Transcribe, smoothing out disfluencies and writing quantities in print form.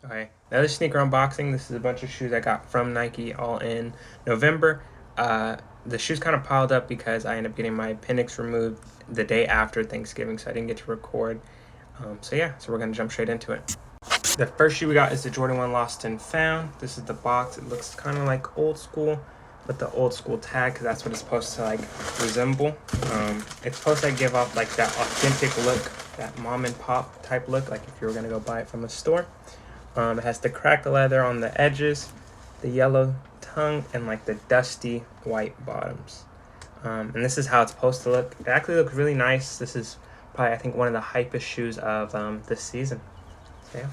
Okay, another sneaker unboxing. This is a bunch of shoes I got from Nike all in November. The shoes kind of piled up because I ended up getting my appendix removed the day after Thanksgiving, so I didn't get to record. So yeah, so we're gonna jump straight into it. The first shoe we got is the Jordan 1 Lost and Found. This is the box. It looks kind of like old school with the old school tag because that's what it's supposed to like resemble. It's supposed to give off like that authentic look, that mom and pop type look, like if you were gonna go buy it from a store. It has the cracked leather on the edges, the yellow tongue, and like the dusty white bottoms. And this is how it's supposed to look. It actually looks really nice. This is probably, I think, one of the hypest shoes of this season. So yeah.